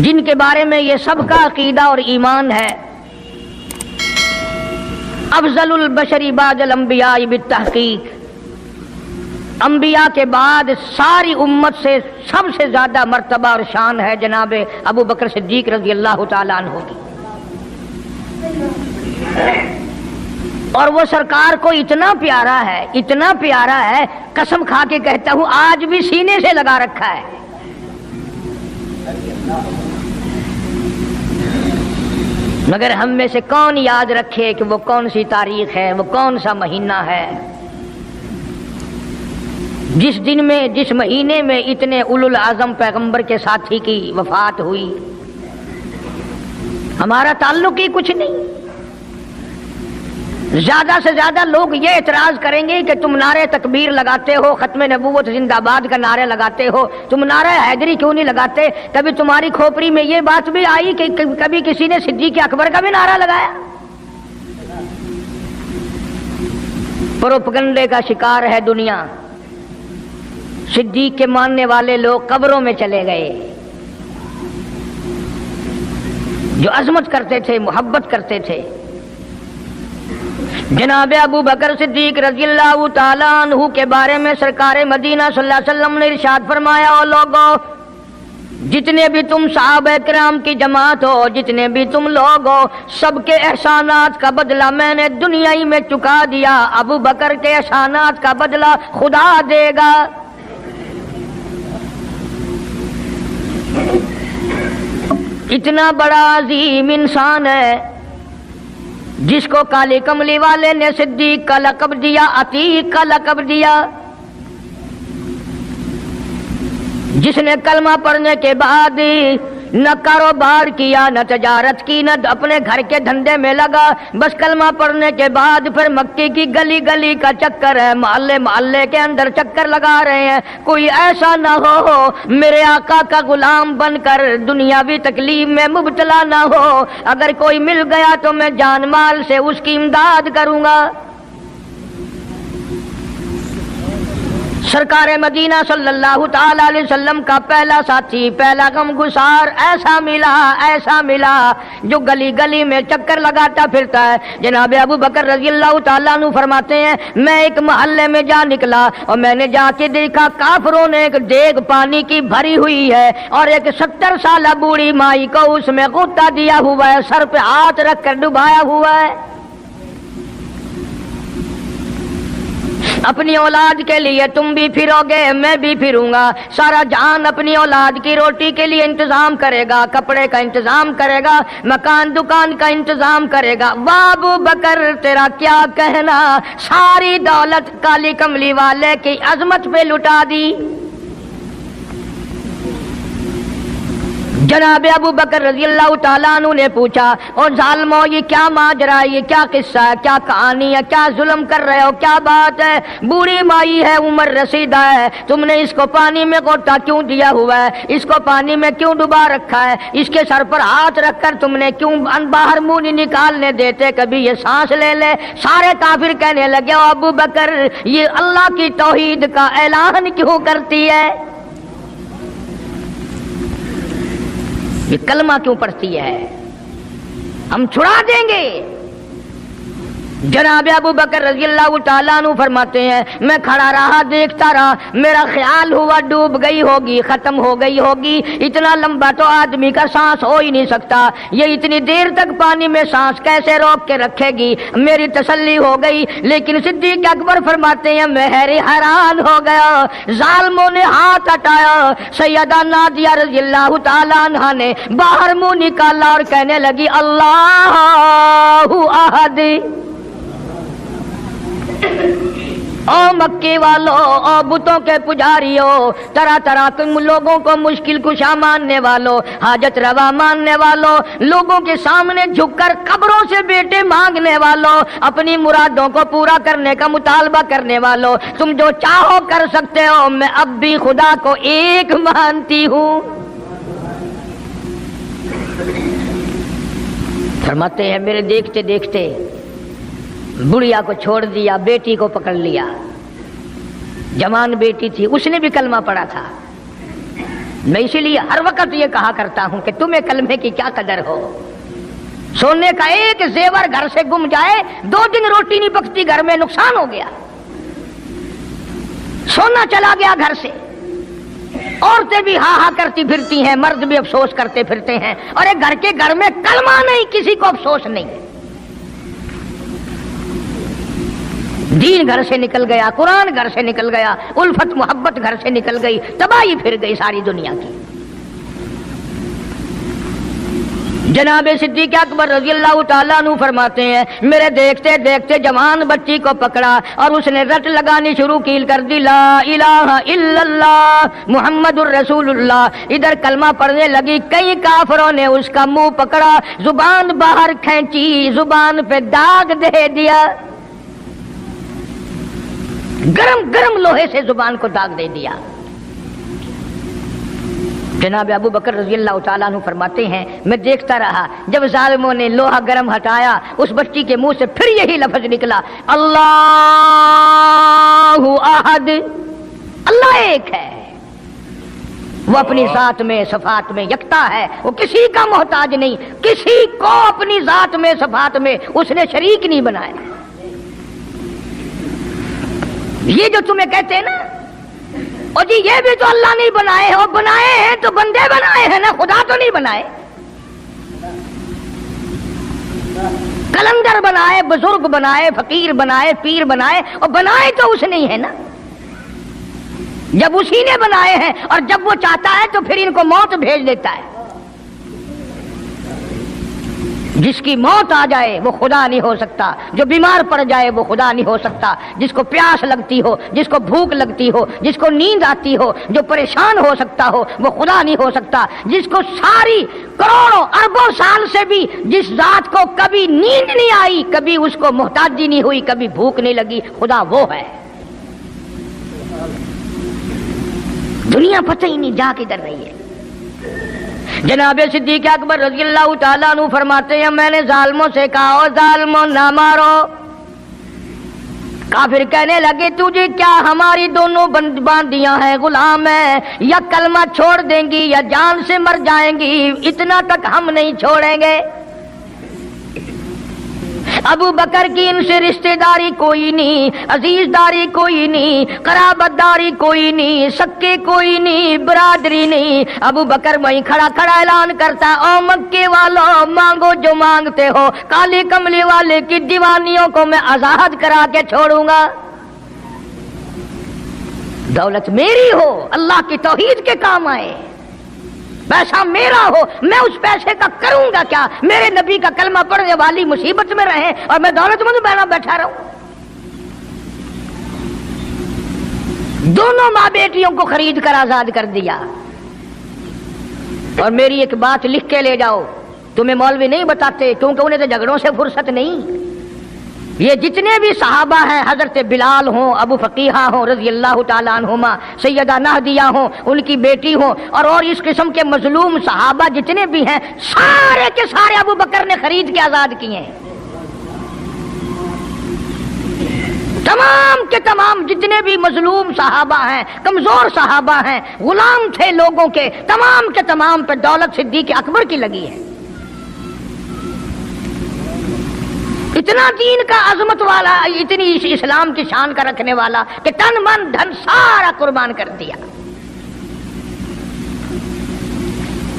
جن کے بارے میں یہ سب کا عقیدہ اور ایمان ہے، افضل البشر بعد الانبیاء بالتحقیق، انبیاء کے بعد ساری امت سے سب سے زیادہ مرتبہ اور شان ہے جناب ابو بکر صدیق رضی اللہ تعالیٰ عنہ کی۔ اور وہ سرکار کو اتنا پیارا ہے، قسم کھا کے کہتا ہوں آج بھی سینے سے لگا رکھا ہے۔ مگر ہم میں سے کون یاد رکھے کہ وہ کون سی تاریخ ہے، وہ کون سا مہینہ ہے جس دن میں، جس مہینے میں اتنے اولو العزم پیغمبر کے ساتھی کی وفات ہوئی۔ ہمارا تعلق ہی کچھ نہیں۔ زیادہ سے زیادہ لوگ یہ اعتراض کریں گے کہ تم نعرہ تکبیر لگاتے ہو، ختم نبوت زندہ باد کا نعرہ لگاتے ہو، تم نعرہ حیدری کیوں نہیں لگاتے؟ کبھی تمہاری کھوپڑی میں یہ بات بھی آئی کہ کبھی کسی نے صدیق اکبر کا بھی نعرہ لگایا؟ پروپگنڈے کا شکار ہے دنیا۔ صدیق کے ماننے والے لوگ قبروں میں چلے گئے، جو عظمت کرتے تھے، محبت کرتے تھے۔ جناب ابو بکر صدیق رضی اللہ تعالیٰ عنہ کے بارے میں سرکار مدینہ صلی اللہ علیہ وسلم نے ارشاد فرمایا، او لوگو، جتنے بھی تم صحابہ کرام کی جماعت ہو، جتنے بھی تم لوگ ہو، سب کے احسانات کا بدلہ میں نے دنیا ہی میں چکا دیا، ابو بکر کے احسانات کا بدلہ خدا دے گا۔ اتنا بڑا عظیم انسان ہے جس کو کالی کملی والے نے صدیق کا لقب دیا، عتیق کا لقب دیا، جس نے کلمہ پڑھنے کے بعد نہ کاروبار کیا، نہ تجارت کی، نہ اپنے گھر کے دھندے میں لگا، بس کلمہ پڑھنے کے بعد پھر مکے کی گلی گلی کا چکر ہے، محلے محلے کے اندر چکر لگا رہے ہیں۔ کوئی ایسا نہ ہو میرے آقا کا غلام بن کر دنیاوی تکلیف میں مبتلا نہ ہو، اگر کوئی مل گیا تو میں جان مال سے اس کی امداد کروں گا۔ سرکار مدینہ صلی اللہ تعالی علیہ وسلم کا پہلا ساتھی، پہلا غم گسار ایسا ملا جو گلی گلی میں چکر لگاتا پھرتا ہے۔ جناب ابو بکر رضی اللہ تعالیٰ عنہ فرماتے ہیں، میں ایک محلے میں جا نکلا اور میں نے جا کے دیکھا کافروں نے ایک دیگ پانی کی بھری ہوئی ہے اور ایک 70 سالہ بوڑھی مائی کو اس میں غوطہ دیا ہوا ہے، سر پہ ہاتھ رکھ کر ڈبایا ہوا ہے۔ اپنی اولاد کے لیے تم بھی پھرو گے، میں بھی پھروں گا۔ سارا جہان اپنی اولاد کی روٹی کے لیے انتظام کرے گا، کپڑے کا انتظام کرے گا، مکان دکان کا انتظام کرے گا۔ واہ ابو بکر تیرا کیا کہنا، ساری دولت کالی کملی والے کی عظمت پہ لٹا دی۔ جناب ابو بکر رضی اللہ تعالیٰ عنہ نے پوچھا، اور ظالمو یہ کیا ماجرا ہے، یہ کیا قصہ ہے، کیا کہانی ہے، کیا ظلم کر رہے ہو، کیا بات ہے؟ بوڑھی مائی ہے، عمر رسیدہ ہے، تم نے اس کو پانی میں غوطہ کیوں دیا ہوا ہے، اس کو پانی میں کیوں ڈبا رکھا ہے، اس کے سر پر ہاتھ رکھ کر تم نے کیوں باہر منہ نہیں نکالنے دیتے، کبھی یہ سانس لے لے۔ سارے کافر کہنے لگے، او ابو بکر یہ اللہ کی توحید کا اعلان کیوں کرتی ہے، یہ کلمہ کیوں پڑھتی ہے، ہم چھڑا دیں گے۔ جناب ابو بکر رضی اللہ تعالیٰ عنہ فرماتے ہیں، میں کھڑا رہا، دیکھتا رہا، میرا خیال ہوا ڈوب گئی ہوگی، ختم ہو گئی ہوگی، اتنا لمبا تو آدمی کا سانس ہو ہی نہیں سکتا، یہ اتنی دیر تک پانی میں سانس کیسے روک کے رکھے گی، میری تسلی ہو گئی۔ لیکن صدیق اکبر فرماتے ہیں، میں حیران ہو گیا، ظالموں نے ہاتھ ہٹایا، سیدہ نادیہ رضی اللہ تعالیٰ عنہا نے باہر منہ نکالا اور کہنے لگی، اللہ احد۔ او مکے والو، او بتوں کے پجاریوں، طرح طرح کے لوگوں کو مشکل کشا ماننے والوں، حاجت روا ماننے والوں، لوگوں کے سامنے جھک کر قبروں سے بیٹے مانگنے والوں، اپنی مرادوں کو پورا کرنے کا مطالبہ کرنے والوں، تم جو چاہو کر سکتے ہو، میں اب بھی خدا کو ایک مانتی ہوں۔ فرماتے ہیں، میرے دیکھتے دیکھتے بڑھیا کو چھوڑ دیا، بیٹی کو پکڑ لیا، جوان بیٹی تھی، اس نے بھی کلمہ پڑھا تھا، میں اسی لیے ہر وقت یہ کہا کرتا ہوں کہ تمہیں کلمے کی کیا قدر ہو. سونے کا ایک زیور گھر سے گم جائے 2 دن روٹی نہیں پکتی گھر میں, نقصان ہو گیا. سونا چلا گیا گھر سے, عورتیں بھی ہاں ہاں کرتی پھرتی ہیں, مرد بھی افسوس کرتے پھرتے ہیں, اور ایک گھر کے گھر میں کلمہ نہیں, کسی کو افسوس نہیں. دین گھر سے نکل گیا, قرآن گھر سے نکل گیا, الفت محبت گھر سے نکل گئی, تباہی پھر گئی ساری دنیا کی. جناب صدیق اکبر رضی اللہ تعالیٰ عنہ فرماتے ہیں میرے دیکھتے دیکھتے جوان بچی کو پکڑا اور اس نے رٹ لگانی شروع کی, کر دی لا الہ الا اللہ محمد الرسول اللہ. ادھر کلمہ پڑھنے لگی, کئی کافروں نے اس کا منہ پکڑا, زبان باہر کھینچی, زبان پہ داغ دے دیا, گرم گرم لوہے سے زبان کو داغ دے دیا. جناب ابو بکر رضی اللہ تعالیٰ عنہ فرماتے ہیں میں دیکھتا رہا, جب ظالموں نے لوہا گرم ہٹایا اس بچی کے منہ سے پھر یہی لفظ نکلا, اللہ احد, اللہ ایک ہے. وہ اپنی ذات میں صفات میں یکتا ہے, وہ کسی کا محتاج نہیں, کسی کو اپنی ذات میں صفات میں اس نے شریک نہیں بنایا. یہ جو تمہیں کہتے ہیں نا اور جی یہ بھی تو اللہ نہیں بنائے ہیں, اور بنائے ہیں تو بندے بنائے ہیں نا, خدا تو نہیں بنائے. کلندر بنائے, بزرگ بنائے, فقیر بنائے, پیر بنائے, اور بنائے تو اس نہیں ہے نا. جب اسی نے بنائے ہیں اور جب وہ چاہتا ہے تو پھر ان کو موت بھیج دیتا ہے. جس کی موت آ جائے وہ خدا نہیں ہو سکتا, جو بیمار پڑ جائے وہ خدا نہیں ہو سکتا, جس کو پیاس لگتی ہو, جس کو بھوک لگتی ہو, جس کو نیند آتی ہو, جو پریشان ہو سکتا ہو وہ خدا نہیں ہو سکتا. جس کو ساری کروڑوں اربوں سال سے بھی جس ذات کو کبھی نیند نہیں آئی, کبھی اس کو محتاجی نہیں ہوئی, کبھی بھوک نہیں لگی, خدا وہ ہے. دنیا پتہ ہی نہیں جا کدھر رہی ہے. جناب صدیق اکبر رضی اللہ تعالیٰ عنہ فرماتے ہیں میں نے ظالموں سے کہا او ظالموں نہ مارو. کافر کہنے لگے تجھے کیا, ہماری دونوں باندیاں ہیں, غلام ہیں, یا کلمہ چھوڑ دیں گی یا جان سے مر جائیں گی, اتنا تک ہم نہیں چھوڑیں گے. ابو بکر کی ان سے رشتہ داری کوئی نہیں, عزیز داری کوئی نہیں, قرابت داری کوئی نہیں, سکے کوئی نہیں, برادری نہیں. ابو بکر وہیں کھڑا کھڑا اعلان کرتا او مکے والوں مانگو جو مانگتے ہو, کالی کملی والے کی دیوانیوں کو میں آزاد کرا کے چھوڑوں گا. دولت میری ہو, اللہ کی توحید کے کام آئے, پیسہ میرا ہو, میں اس پیسے کا کروں گا کیا؟ میرے نبی کا کلمہ پڑھنے والی مصیبت میں رہے اور میں دولت مند بہنا بیٹھا رہوں. دونوں ماں بیٹیوں کو خرید کر آزاد کر دیا. اور میری ایک بات لکھ کے لے جاؤ, تمہیں مولوی نہیں بتاتے کیونکہ انہیں تو جھگڑوں سے فرصت نہیں. یہ جتنے بھی صحابہ ہیں, حضرت بلال ہوں, ابو فقیہہ ہوں رضی اللہ تعالیٰ عنہما, سیدہ نہدیہ ہوں, ان کی بیٹی ہوں, اور اس قسم کے مظلوم صحابہ جتنے بھی ہیں, سارے کے سارے ابو بکر نے خرید کے آزاد کیے ہیں. تمام کے تمام جتنے بھی مظلوم صحابہ ہیں, کمزور صحابہ ہیں, غلام تھے لوگوں کے, تمام کے تمام پہ دولت صدیق اکبر کی لگی ہے. اتنا دین کا عظمت والا, اتنی اسلام کی شان کا رکھنے والا کہ تن من دھن سارا قربان کر دیا.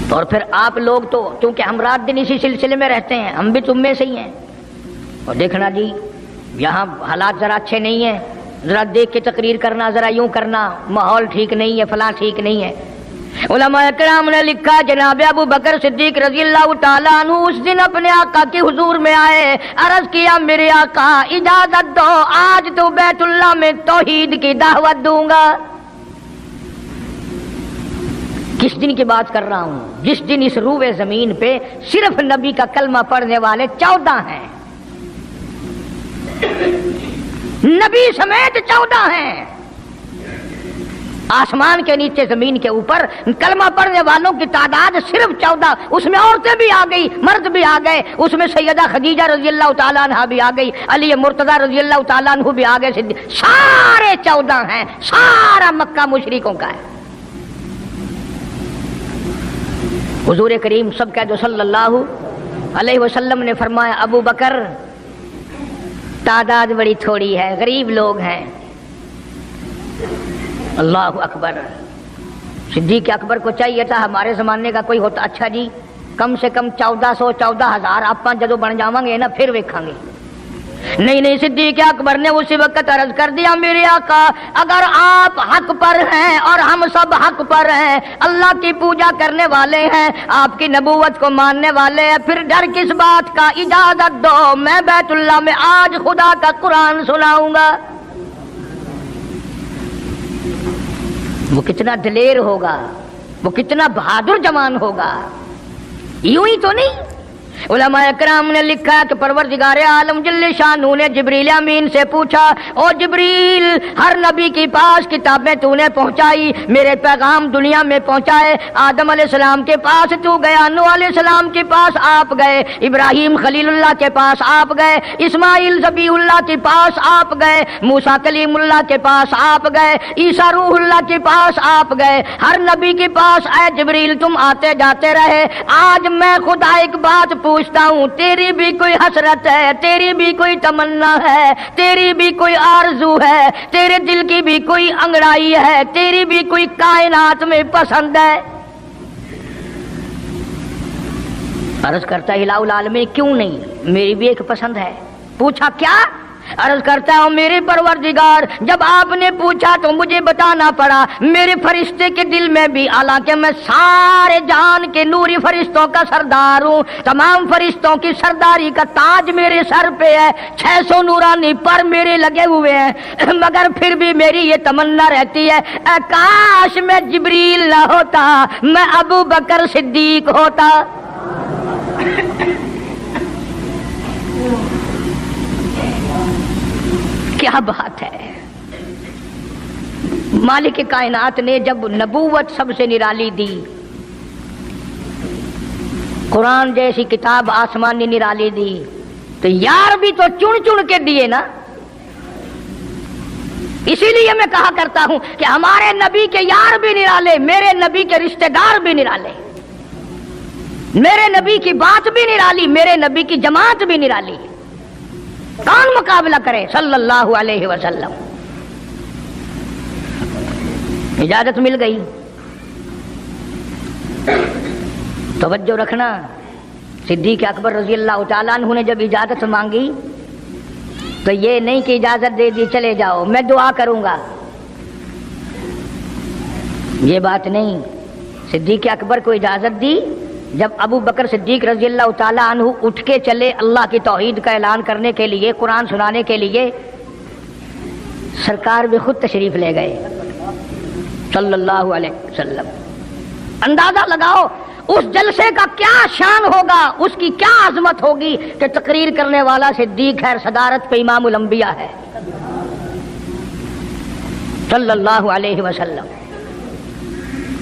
اور پھر آپ لوگ تو چونکہ ہم رات دن اسی سلسلے میں رہتے ہیں, ہم بھی تم میں سے ہی ہیں. اور دیکھنا جی یہاں حالات ذرا اچھے نہیں ہیں, ذرا دیکھ کے تقریر کرنا, ذرا یوں کرنا, ماحول ٹھیک نہیں ہے, فلاں ٹھیک نہیں ہے. علماء کرام نے لکھا جناب ابو بکر صدیق رضی اللہ تعالیٰ عنہ اس دن اپنے آقا کے حضور میں آئے, عرض کیا میرے آقا اجازت دو, آج تو بیت اللہ میں توحید کی دعوت دوں گا. کس دن کی بات کر رہا ہوں؟ جس دن اس روئے زمین پہ صرف نبی کا کلمہ پڑھنے والے 14 ہیں, نبی سمیت 14 ہیں. آسمان کے نیچے زمین کے اوپر کلمہ پڑھنے والوں کی تعداد صرف 14, اس میں عورتیں بھی آ گئی, مرد بھی آ گئے, اس میں سیدہ خدیجہ رضی اللہ تعالیٰ عنہ بھی آ گئی, علی مرتضیٰ رضی اللہ تعالیٰ عنہ بھی آ گئے, سارے 14 ہیں. سارا مکہ مشرکوں کا ہے. حضور کریم سب کہہ دو صلی اللہ علیہ وسلم نے فرمایا ابو بکر تعداد بڑی تھوڑی ہے، غریب لوگ ہیں. اللہ اکبر. صدیق اکبر کو چاہیے تھا ہمارے زمانے کا کوئی ہوتا اچھا جی کم سے کم 1400-14,000 آپ جدو بن جاواں گے نا پھر ویکھاں گے. نہیں صدیق اکبر نے اسی وقت عرض کر دیا میرے آقا اگر آپ حق پر ہیں اور ہم سب حق پر ہیں، اللہ کی پوجا کرنے والے ہیں، آپ کی نبوت کو ماننے والے ہیں، پھر ڈر کس بات کا؟ اجازت دو میں بیت اللہ میں آج خدا کا قرآن سناؤں گا. وہ کتنا دلیر ہوگا، وہ کتنا بہادر جوان ہوگا. یوں ہی تو نہیں. علماء اکرام نے لکھا کہ پروردگار عالم جل شانہ نے جبریل امین سے پوچھا او جبریل ہر نبی کے پاس کتابیں تو نے پہنچائی، میرے پیغام دنیا میں پہنچائے. آدم علیہ السلام کے پاس تو گیا، نوح علیہ السلام کے پاس آپ گئے، ابراہیم خلیل اللہ کے پاس آپ گئے، اسماعیل ذبیح اللہ کے پاس آپ گئے، موسیٰ کلیم اللہ کے پاس آپ گئے، عیسیٰ روح اللہ کے پاس آپ گئے. ہر نبی کے پاس اے جبریل تم آتے جاتے رہے. آج میں خدا ایک بات پوچھتا ہوں، تیری بھی کوئی حسرت ہے، تیری بھی کوئی تمنا ہے، تیری بھی کوئی آرزو ہے، تیرے دل کی بھی کوئی انگڑائی ہے، تیری بھی کوئی کائنات میں پسند ہے؟ عرض کرتا الہ العالمین کیوں نہیں، میری بھی ایک پسند ہے. پوچھا کیا؟ عرض کرتا ہوں میرے پروردگار جب آپ نے پوچھا تو مجھے بتانا پڑا میرے فرشتے کے دل میں بھی، حالانکہ میں سارے جہان کے نوری فرشتوں کا سردار ہوں، تمام فرشتوں کی سرداری کا تاج میرے سر پہ ہے، 600 نورانی پر میرے لگے ہوئے ہیں، مگر پھر بھی میری یہ تمنا رہتی ہے اے کاش میں جبریل نہ ہوتا، میں ابو بکر صدیق ہوتا. کیا بات ہے. مالک کائنات نے جب نبوت سب سے نرالی دی، قرآن جیسی کتاب آسمانی نرالی دی، تو یار بھی تو چن چن کے دیے نا. اسی لیے میں کہا کرتا ہوں کہ ہمارے نبی کے یار بھی نرالے، میرے نبی کے رشتہ دار بھی نرالے، میرے نبی کی بات بھی نرالی، میرے نبی کی جماعت بھی نرالی. کون مقابلہ کرے صلی اللہ علیہ وسلم. اجازت مل گئی. توجہ رکھنا، صدیق اکبر رضی اللہ تعالیٰ عنہ نے جب اجازت مانگی تو یہ نہیں کہ اجازت دے دی چلے جاؤ میں دعا کروں گا، یہ بات نہیں. صدیق اکبر کو اجازت دی. جب ابو بکر صدیق رضی اللہ تعالیٰ عنہ اٹھ کے چلے اللہ کی توحید کا اعلان کرنے کے لیے، قرآن سنانے کے لیے، سرکار بھی خود تشریف لے گئے صلی اللہ علیہ وسلم. اندازہ لگاؤ اس جلسے کا کیا شان ہوگا، اس کی کیا عظمت ہوگی کہ تقریر کرنے والا صدیق ہے، صدارت پہ امام الانبیاء ہے صلی اللہ علیہ وسلم.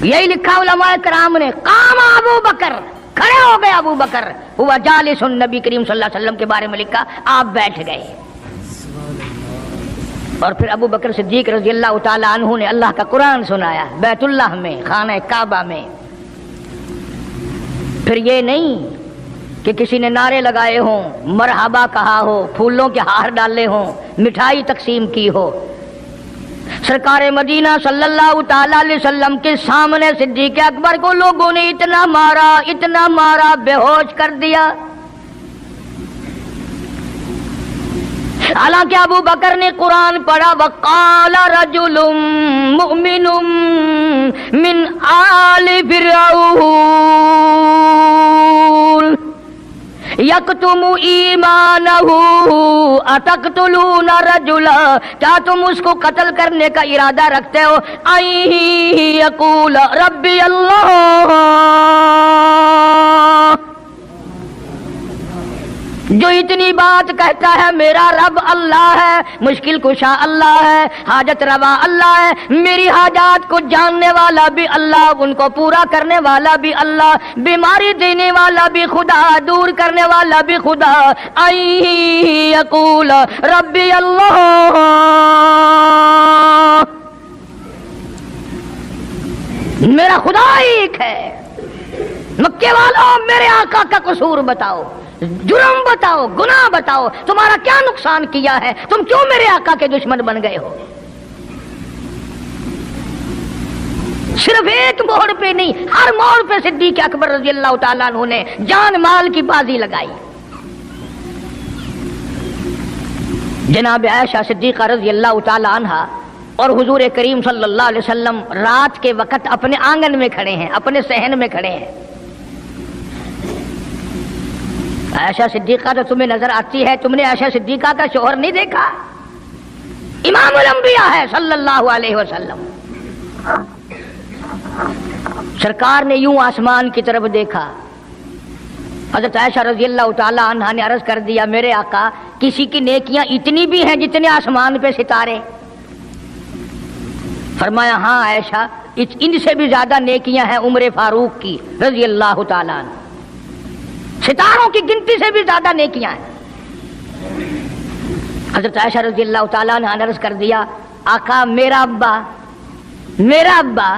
یہی لکھا علماء کرام نے، قام ابو بکر، کھڑے ہو گئے ابو بکر، ہوا جالس النبی کریم صلی اللہ علیہ وسلم کے بارے میں لکھا آپ بیٹھ گئے. اور پھر ابو بکر صدیق رضی اللہ تعالیٰ عنہ نے اللہ کا قرآن سنایا بیت اللہ میں، خانہ کعبہ میں. پھر یہ نہیں کہ کسی نے نعرے لگائے ہوں، مرحبا کہا ہو، پھولوں کے ہار ڈالے ہوں، مٹھائی تقسیم کی ہو. سرکار مدینہ صلی اللہ تعالی علیہ وسلم کے سامنے صدیق اکبر کو لوگوں نے اتنا مارا بے ہوش کر دیا. حالانکہ ابو بکر نے قرآن پڑھا وقال رجل مؤمن من آل فرعون یکتم ایمانہ اتقتلون رجلا، کیا تم اس کو قتل کرنے کا ارادہ رکھتے ہو؟ یقول ربی اللہ، جو اتنی بات کہتا ہے میرا رب اللہ ہے، مشکل کشا اللہ ہے، حاجت روا اللہ ہے، میری حاجات کو جاننے والا بھی اللہ، ان کو پورا کرنے والا بھی اللہ، بیماری دینے والا بھی خدا، دور کرنے والا بھی خدا. یقول ربی اللہ، میرا خدا ایک ہے، مکے والوں میرے آقا کا قصور بتاؤ، جرم بتاؤ، گناہ بتاؤ، تمہارا کیا نقصان کیا ہے، تم کیوں میرے آقا کے دشمن بن گئے ہو؟ صرف ایک موڑ پہ نہیں، ہر موڑ پہ صدیق اکبر رضی اللہ تعالیٰ عنہ نے جان مال کی بازی لگائی۔ جناب عائشہ صدیقہ رضی اللہ تعالیٰ عنہ اور حضور کریم صلی اللہ علیہ وسلم رات کے وقت اپنے آنگن میں کھڑے ہیں، اپنے صحن میں کھڑے ہیں۔ عائشہ صدیقہ تو تمہیں نظر آتی ہے، تم نے عائشہ صدیقہ کا شوہر نہیں دیکھا؟ امام الانبیاء ہے صلی اللہ علیہ وسلم۔ سرکار نے یوں آسمان کی طرف دیکھا، حضرت عائشہ رضی اللہ تعالی عنہا نے عرض کر دیا میرے آقا کسی کی نیکیاں اتنی بھی ہیں جتنے آسمان پہ ستارے؟ فرمایا ہاں عائشہ، ان سے بھی زیادہ نیکیاں ہیں عمر فاروق کی رضی اللہ تعالی عنہ، ستاروں کی گنتی سے بھی زیادہ نیکیاں ہیں۔ حضرت عائشہ رضی اللہ تعالیٰ نے عرض کر دیا آقا میرا ابا،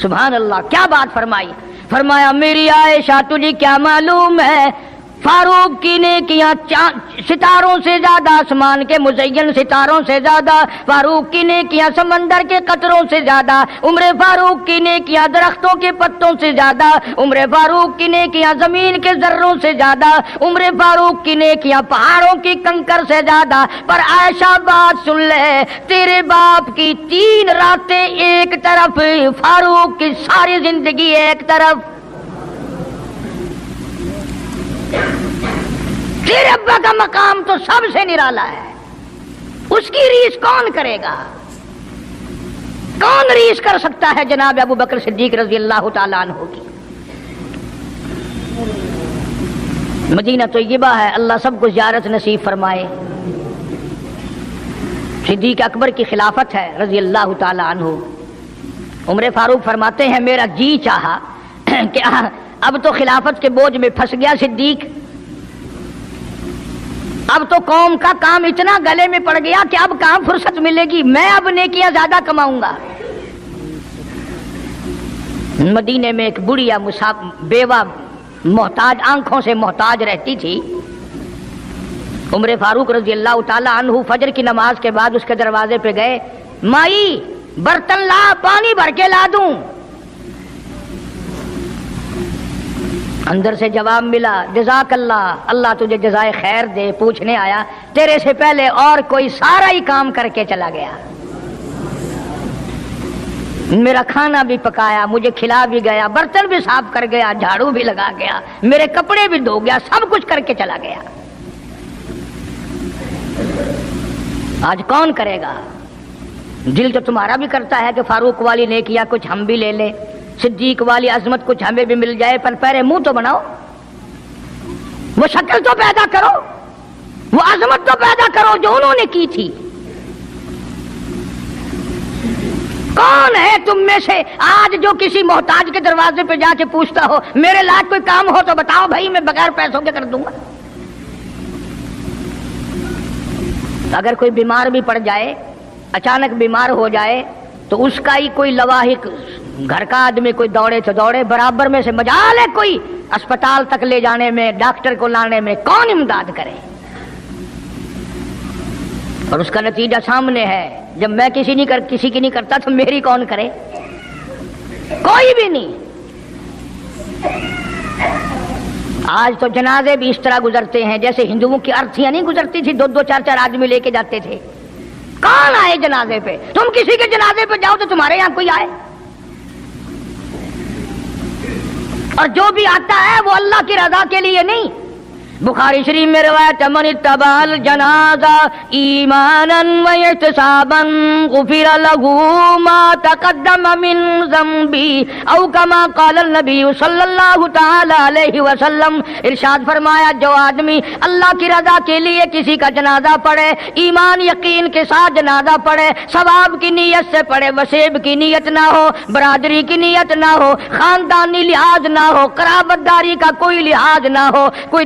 سبحان اللہ، کیا بات فرمائی؟ فرمایا میری عائشہ تجھے کیا معلوم ہے فاروق کی نیکیاں ستاروں سے زیادہ، آسمان کے مزین ستاروں سے زیادہ، فاروق کی نیکیاں سمندر کے قطروں سے زیادہ، عمر فاروق کی نیکیاں درختوں کے پتوں سے زیادہ، عمر فاروق کی نیکیاں زمین کے ذروں سے زیادہ، عمر فاروق کی نیکیاں پہاڑوں کی کنکر سے زیادہ۔ پر عائشہ بات سن لے، تیرے باپ کی 3 راتیں ایک طرف، فاروق کی ساری زندگی ایک طرف۔ تیرے ابا کا مقام تو سب سے نرالا ہے، اس کی ریس کون کرے گا؟ کون ریس کر سکتا ہے جناب ابو بکر صدیق رضی اللہ تعالیٰ عنہ کی؟ مدینہ طیبہ ہے، اللہ سب کو زیارت نصیب فرمائے۔ صدیق اکبر کی خلافت ہے رضی اللہ تعالیٰ عنہ۔ عمر فاروق فرماتے ہیں میرا جی چاہا کہ اب تو خلافت کے بوجھ میں پھنس گیا صدیق، اب تو قوم کا کام اتنا گلے میں پڑ گیا کہ اب کہاں فرصت ملے گی، میں اب نیکیاں زیادہ کماؤں گا۔ مدینے میں ایک بڑھیا بیوہ محتاج، آنکھوں سے محتاج رہتی تھی۔ عمر فاروق رضی اللہ تعالی عنہ فجر کی نماز کے بعد اس کے دروازے پہ گئے، مائی برتن لا، پانی بھر کے لا دوں؟ اندر سے جواب ملا جزاک اللہ، اللہ تجھے جزائے خیر دے، پوچھنے آیا تیرے سے پہلے اور کوئی سارا ہی کام کر کے چلا گیا، میرا کھانا بھی پکایا، مجھے کھلا بھی گیا، برتن بھی صاف کر گیا، جھاڑو بھی لگا گیا، میرے کپڑے بھی دھو گیا، سب کچھ کر کے چلا گیا۔ آج کون کرے گا؟ دل تو تمہارا بھی کرتا ہے کہ فاروق والی نے کیا کچھ ہم بھی لے لیں، صدیق والی عظمت کچھ ہمیں بھی مل جائے، پر پہلے منہ تو بناؤ، وہ شکل تو پیدا کرو، وہ عظمت تو پیدا کرو جو انہوں نے کی تھی۔ کون ہے تم میں سے آج جو کسی محتاج کے دروازے پہ جا کے پوچھتا ہو میرے لائق کوئی کام ہو تو بتاؤ بھائی، میں بغیر پیسوں کے کر دوں گا؟ اگر کوئی بیمار بھی پڑ جائے، اچانک بیمار ہو جائے، تو اس کا ہی کوئی لواحق، گھر کا آدمی کوئی دوڑے تو دوڑے، برابر میں سے مجال ہے کوئی اسپتال تک لے جانے میں، ڈاکٹر کو لانے میں، کون امداد کرے؟ اور اس کا نتیجہ سامنے ہے، جب میں کسی کی نہیں کرتا تو میری کون کرے؟ کوئی بھی نہیں۔ آج تو جنازے بھی اس طرح گزرتے ہیں جیسے ہندوؤں کی ارتھیاں نہیں گزرتی تھی، 2 4 آدمی لے کے جاتے تھے۔ کون آئے جنازے پہ؟ تم کسی کے جنازے پہ جاؤ تو تمہارے یہاں کوئی آئے؟ اور جو بھی آتا ہے وہ اللہ کی رضا کے لیے نہیں۔ بخاری شریف میں روایت من اتبع الجنازہ ایمانا واحتسابا غفر له ما تقدم من ذنبی او کما قال النبی صلی اللہ تعالی علیہ وسلم۔ ارشاد فرمایا جو آدمی اللہ کی رضا کے لیے کسی کا جنازہ پڑھے، ایمان یقین کے ساتھ جنازہ پڑھے، ثواب کی نیت سے پڑھے، وسیب کی نیت نہ ہو، برادری کی نیت نہ ہو، خاندانی لحاظ نہ ہو، قرابت داری کا کوئی لحاظ نہ ہو، کوئی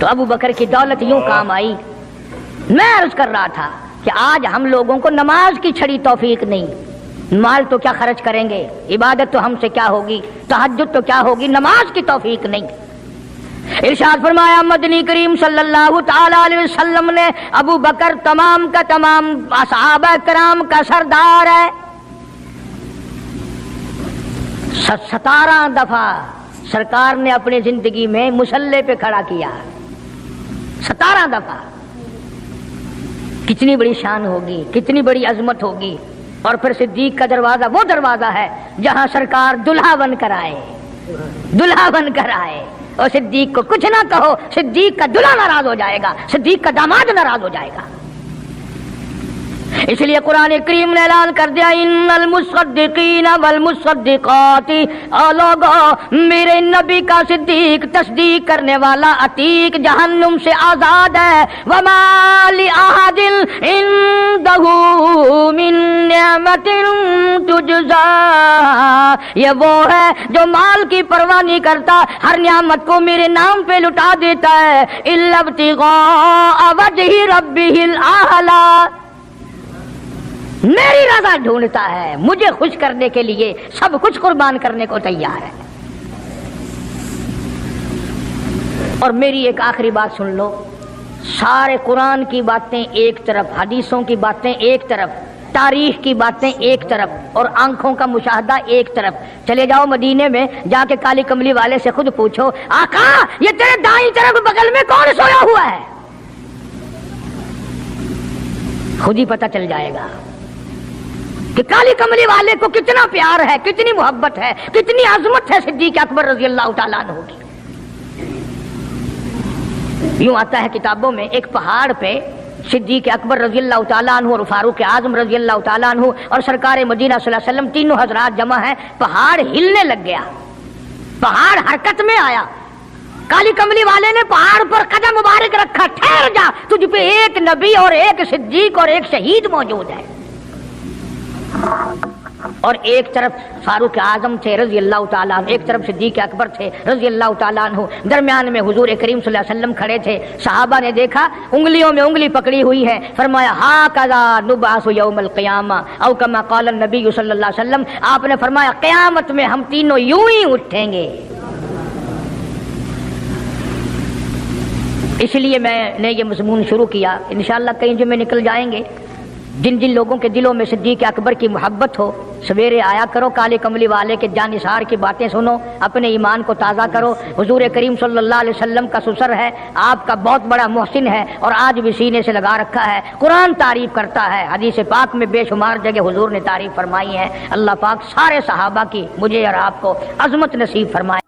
تو ابو بکر کی دولت یوں کام آئی. میں عرض کر رہا تھا کہ آج ہم لوگوں کو نماز کی چھڑی توفیق نہیں. مال تو کیا خرچ کریں گے, عبادت تو ہم سے کیا ہوگی, تہجد تو کیا ہوگی, نماز کی توفیق نہیں. ارشاد فرمایا مدنی کریم صلی اللہ تعالی علیہ وسلم نے ابو بکر تمام کا تمام صحابہ کرام کا سردار ہے. 17 دفعہ سرکار نے اپنی زندگی میں مصلی پہ کھڑا کیا. 17 دفعہ. کتنی بڑی شان ہوگی, کتنی بڑی عظمت ہوگی. اور پھر صدیق کا دروازہ وہ دروازہ ہے جہاں سرکار دلہا بن کر آئے, دلہا بن کر آئے. اور صدیق کو کچھ نہ کہو, صدیق کا دلہا ناراض ہو جائے گا, صدیق کا داماد ناراض ہو جائے گا. اس لیے قرآن کریم نے اعلان کر دیا ان المصدقین والمصدقات, اور لوگو میرے نبی کا صدیق تصدیق کرنے والا عتیق جہنم سے آزاد ہے. وما لأحد عنده من نعمت تجزا, یہ وہ ہے جو مال کی پرواہ نہیں کرتا, ہر نعمت کو میرے نام پہ لٹا دیتا ہے. الا ابتغاء وجہ ربہ الاعلی, میری رضا ڈھونڈتا ہے, مجھے خوش کرنے کے لیے سب کچھ قربان کرنے کو تیار ہے. اور میری ایک آخری بات سن لو, سارے قرآن کی باتیں ایک طرف, حدیثوں کی باتیں ایک طرف, تاریخ کی باتیں ایک طرف, اور آنکھوں کا مشاہدہ ایک طرف. چلے جاؤ مدینے میں, جا کے کالی کملی والے سے خود پوچھو آقا یہ تیرے دائیں طرف بغل میں کون سویا ہوا ہے, خود ہی پتہ چل جائے گا کہ کالی کملی والے کو کتنا پیار ہے, کتنی محبت ہے, کتنی عظمت ہے صدیق اکبر رضی اللہ تعالیٰ عنہ کی. یوں آتا ہے کتابوں میں, ایک پہاڑ پہ صدیق اکبر رضی اللہ تعالیٰ عنہ اور فاروق اعظم رضی اللہ تعالیٰ عنہ اور سرکار مدینہ صلی اللہ علیہ وسلم تینوں حضرات جمع ہیں. پہاڑ ہلنے لگ گیا, پہاڑ حرکت میں آیا. کالی کملی والے نے پہاڑ پر قدم مبارک رکھا, ٹھہر جا, تجھ پہ ایک نبی اور ایک صدیق اور ایک شہید موجود ہے. اور ایک طرف فاروق اعظم تھے رضی اللہ تعالیٰ عنہ, ایک طرف صدیق اکبر تھے رضی اللہ تعالیٰ عنہ, درمیان میں حضور کریم صلی اللہ علیہ وسلم کھڑے تھے. صحابہ نے دیکھا انگلیوں میں انگلی پکڑی ہوئی ہے, فرمایا ھاکذا نبعث یوم القیامہ او کما قال النبی صلی اللہ علیہ وسلم, آپ نے فرمایا قیامت میں ہم تینوں یوں ہی اٹھیں گے. اس لیے میں نے یہ مضمون شروع کیا. انشاءاللہ کئی جمعے نکل جائیں گے. جن جن لوگوں کے دلوں میں صدیق اکبر کی محبت ہو, سویرے آیا کرو, کالے کملی والے کے جانثار کی باتیں سنو, اپنے ایمان کو تازہ کرو. حضور کریم صلی اللہ علیہ وسلم کا سسر ہے, آپ کا بہت بڑا محسن ہے, اور آج بھی سینے سے لگا رکھا ہے. قرآن تعریف کرتا ہے, حدیث پاک میں بے شمار جگہ حضور نے تعریف فرمائی ہے. اللہ پاک سارے صحابہ کی مجھے اور آپ کو عظمت نصیب فرمائے.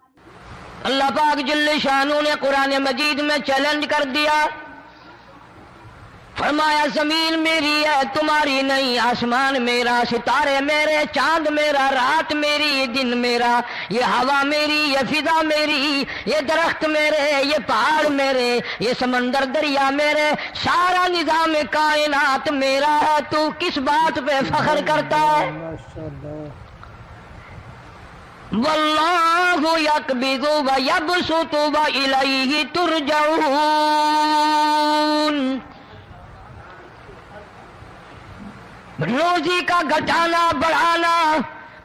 اللہ پاک جل شانہ نے قرآن مجید میں چیلنج کر دیا, فرمایا زمین میری ہے تمہاری نہیں, آسمان میرا, ستارے میرے, چاند میرا, رات میری, دن میرا, یہ ہوا میری, یہ فضا میری, یہ درخت میرے, یہ پہاڑ میرے, یہ سمندر دریا میرے, سارا نظام کائنات میرا ہے. تو کس بات پہ فخر کرتا ہے؟ واللہ یقبض ویبسط والیہ ترجعون. روزی کا گھٹانا بڑھانا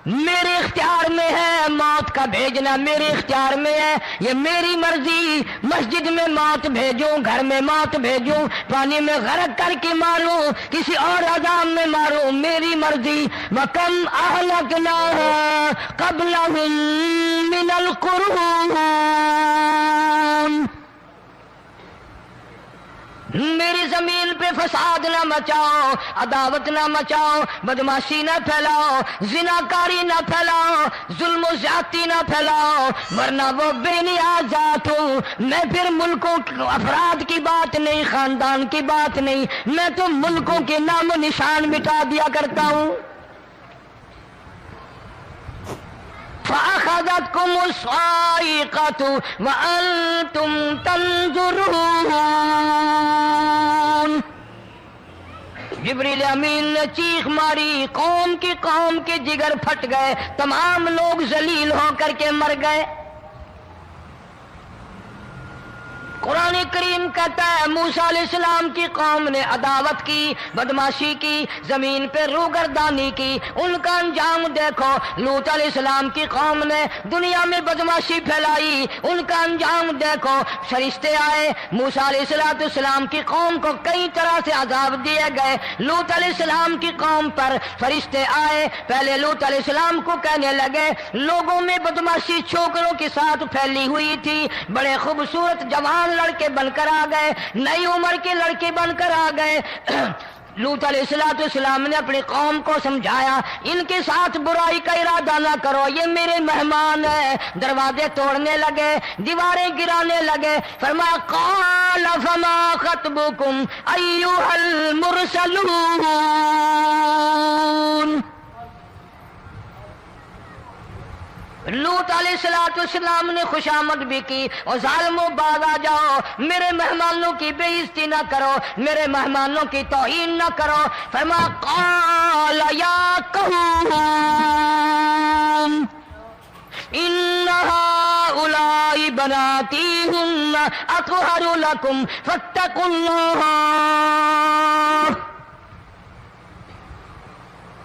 میرے اختیار میں ہے, موت کا بھیجنا میرے اختیار میں ہے, یہ میری مرضی. مسجد میں موت بھیجوں, گھر میں موت بھیجوں, پانی میں غرق کر کے ماروں, کسی اور عذاب میں ماروں, میری مرضی. وَكَمْ أَهْلَكْنَا قَبْلَهُمْ مِنَ الْقُرُونِ, میری زمین پہ فساد نہ مچاؤ, عداوت نہ مچاؤ, بدماشی نہ پھیلاؤ, زناکاری نہ پھیلاؤ, ظلم و زیادتی نہ پھیلاؤ, ورنہ وہ بے نیاز ذات ہوں. میں پھر ملکوں افراد کی بات نہیں, خاندان کی بات نہیں, میں تو ملکوں کے نام و نشان مٹا دیا کرتا ہوں. فَأَخَذَتْكُمُ الصَّاعِقَةُ وَأَنْتُمْ تَنْظُرُونَ. جبریل امین نے چیخ ماری, قوم کے جگر پھٹ گئے, تمام لوگ ذلیل ہو کر کے مر گئے. قرآن کریم کہتا ہے موسیٰ علیہ السلام کی قوم نے عداوت کی، بدماشی کی، زمین پہ روگردانی کی، ان کا انجام دیکھو۔ لوط علیہ السلام کی قوم نے دنیا میں بدماشی پھیلائی، ان کا انجام دیکھو۔ فرشتے آئے، موسیٰ علیہ السلام کی قوم کو کئی طرح سے عذاب دیے گئے۔ لوط علیہ السلام کی قوم پر فرشتے آئے، پہلے لوط علیہ السلام کو کہنے لگے، لوگوں میں بدماشی چھوکروں کے ساتھ پھیلی ہوئی تھی، بڑے خوبصورت جوان لڑکے بن کر آ گئے، نئی عمر کے لڑکے بن کر آ گئے۔ لوط علیہ السلام نے اپنی قوم کو سمجھایا، ان کے ساتھ برائی کا ارادہ نہ کرو، یہ میرے مہمان ہیں۔ دروازے توڑنے لگے، دیواریں گرانے لگے۔ فرمایا قال فما خطبكم ایھا المرسلون۔ لوط علیہ السلام نے خوشامد بھی کی، اور ظالموں باز آ جاؤ، میرے مہمانوں کی بے عزتی نہ کرو، میرے مہمانوں کی توہین نہ کرو۔ فرمایا قال یا قوم ان هؤلاء بناتی هن اطہر لکم فاتقوا اللہ۔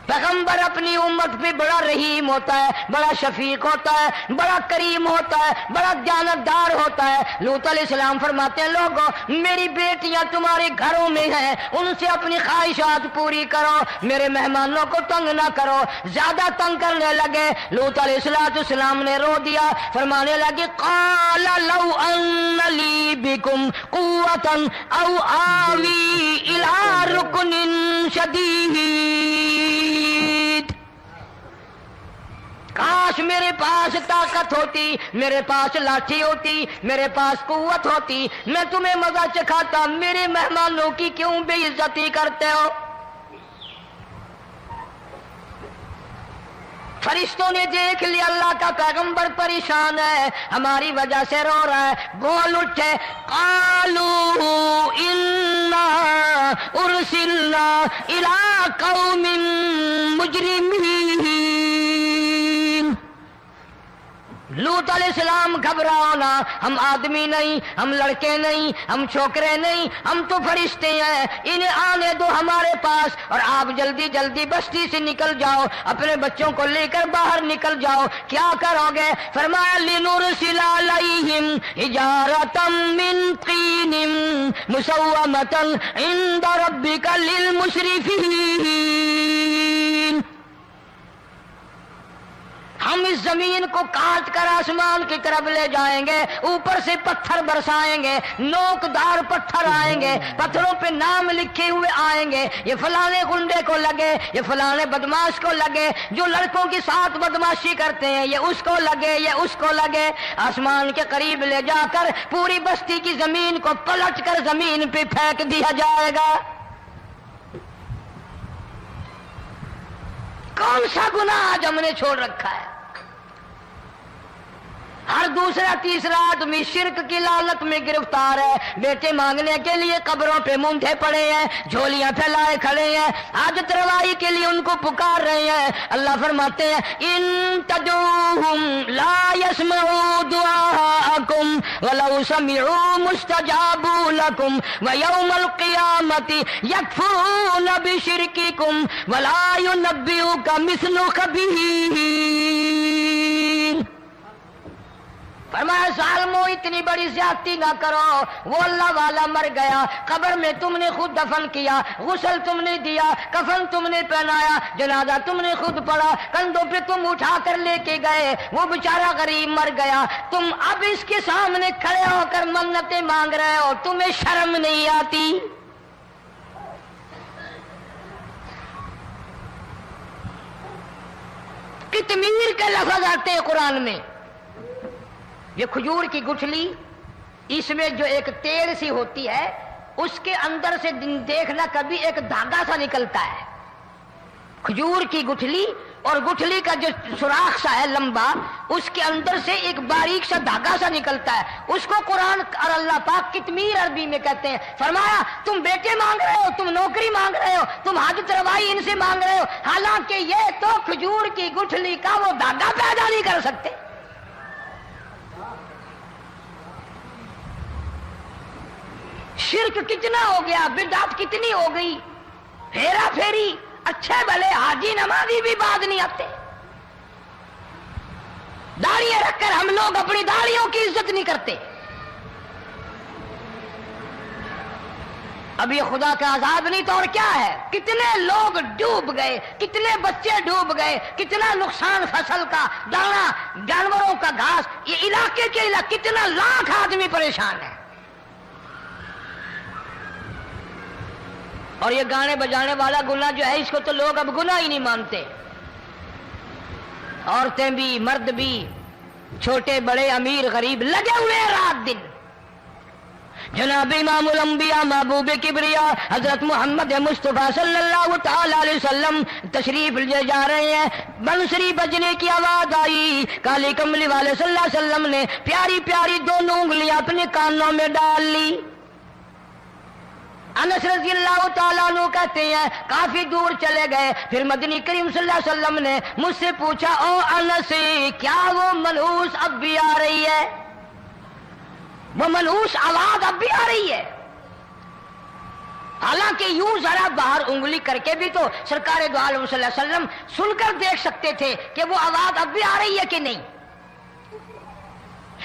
پیغمبر اپنی امت پہ بڑا رحیم ہوتا ہے، بڑا شفیق ہوتا ہے، بڑا کریم ہوتا ہے، بڑا دیانتدار ہوتا ہے۔ لوط علیہ السلام فرماتے ہیں لوگو میری بیٹیاں تمہارے گھروں میں ہیں، ان سے اپنی خواہشات پوری کرو، میرے مہمانوں کو تنگ نہ کرو۔ زیادہ تنگ کرنے لگے، لوط علیہ السلام نے رو دیا، فرمانے لگے قال لو ان لی بکم قوة او آوی الی رکن شدید۔ کاش میرے پاس طاقت ہوتی، میرے پاس لاٹھی ہوتی، میرے پاس قوت ہوتی، میں تمہیں مزہ چکھاتا، میرے مہمانوں کی کیوں بے عزتی کرتے ہو؟ فرشتوں نے دیکھ لیا اللہ کا پیغمبر پریشان ہے، ہماری وجہ سے رو رہا ہے، بول اٹھے قالوا انا ارسلنا الی قوم مجرمین۔ لوط علیہ السلام گھبراؤ نہ، ہم آدمی نہیں، ہم لڑکے نہیں، ہم چھوکرے نہیں، ہم تو فرشتے ہیں، انہیں آنے دو ہمارے پاس، اور آپ جلدی جلدی بستی سے نکل جاؤ، اپنے بچوں کو لے کر باہر نکل جاؤ۔ کیا کرو گے؟ فرمایا لنرسل علیہم حجارۃ من طین مسومۃ عند ربک للمسرفین۔ ہم اس زمین کو کاٹ کر آسمان کی طرف لے جائیں گے، اوپر سے پتھر برسائیں گے، نوکدار پتھر آئیں گے، پتھروں پہ نام لکھے ہوئے آئیں گے، یہ فلانے گنڈے کو لگے، یہ فلانے بدماش کو لگے، جو لڑکوں کے ساتھ بدماشی کرتے ہیں یہ اس کو لگے، یہ اس کو لگے۔ آسمان کے قریب لے جا کر پوری بستی کی زمین کو پلٹ کر زمین پہ پھینک دیا جائے گا۔ کون سا گناہ آج ہم نے چھوڑ رکھا ہے؟ ہر دوسرا تیسرا آدمی شرک کی لعنت میں گرفتار ہے، بیٹے مانگنے کے لیے قبروں پہ مونڈے پڑے ہیں، جھولیاں پھیلائے کھڑے ہیں، حاجت روائی کے لیے ان کو پکار رہے ہیں۔ اللہ فرماتے ہیں ان تدعوہم لا يسمعوا دعاءکم ولو سمعوا مستجابوا لکم ویوم القیامت یکفرون بشرککم ولا ینبئک مثل خبیر۔ فرمایا ظالموں اتنی بڑی زیادتی نہ کرو، وہ اللہ والا مر گیا، قبر میں تم نے خود دفن کیا، غسل تم نے دیا، کفن تم نے پہنایا، جنازہ تم نے خود پڑھا، کندھوں پہ تم اٹھا کر لے کے گئے، وہ بیچارہ غریب مر گیا، تم اب اس کے سامنے کھڑے ہو کر منتیں مانگ رہے ہو، تمہیں شرم نہیں آتی؟ قطمیر کے لفظ آتے ہیں قرآن میں۔ یہ کھجور کی گٹھلی، اس میں جو ایک تیل سی ہوتی ہے، اس کے اندر سے دیکھنا کبھی ایک دھاگا سا نکلتا ہے۔ کھجور کی گٹھلی اور گٹھلی کا جو سوراخ سا ہے لمبا، اس کے اندر سے ایک باریک سا دھاگا سا نکلتا ہے، اس کو قرآن اور اللہ پاک قطمیر عربی میں کہتے ہیں۔ فرمایا تم بیٹے مانگ رہے ہو، تم نوکری مانگ رہے ہو، تم حاجت روائی ان سے مانگ رہے ہو، حالانکہ یہ تو کھجور کی گٹھلی کا وہ دھاگا پیدا نہیں کر سکتے۔ شرک کتنا ہو گیا، بدعت کتنی ہو گئی، ہیرا پھیری، اچھے بھلے حاجی نمازی بھی بعد نہیں آتے، داڑیاں رکھ کر ہم لوگ اپنی داڑیوں کی عزت نہیں کرتے۔ اب یہ خدا کا عذاب نہیں تو اور کیا ہے؟ کتنے لوگ ڈوب گئے، کتنے بچے ڈوب گئے، کتنا نقصان فصل کا، دانا، جانوروں کا گھاس، یہ علاقے کے علاقے کتنا لاکھ آدمی پریشان ہے۔ اور یہ گانے بجانے والا گناہ جو ہے اس کو تو لوگ اب گناہ ہی نہیں مانتے، عورتیں بھی مرد بھی، چھوٹے بڑے امیر غریب لگے ہوئے ہیں رات دن۔ جناب امام الانبیاء محبوب کبریا حضرت محمد مصطفیٰ صلی اللہ تعالی علیہ وسلم تشریف لے جا رہے ہیں، بنسری بجنے کی آواز آئی، کالی کملی والے صلی اللہ علیہ وسلم نے پیاری پیاری دونوں انگلیاں اپنے کانوں میں ڈال لی۔ انس رضی اللہ تعالیٰ عنہ کہتے ہیں کافی دور چلے گئے، پھر مدنی کریم صلی اللہ علیہ وسلم نے مجھ سے پوچھا، او انس کیا وہ منحوس اب بھی آ رہی ہے؟ وہ منحوس آواز اب بھی آ رہی ہے؟ حالانکہ یوں ذرا باہر انگلی کر کے بھی تو سرکار دو عالم صلی اللہ علیہ وسلم سن کر دیکھ سکتے تھے کہ وہ آواز اب بھی آ رہی ہے کہ نہیں،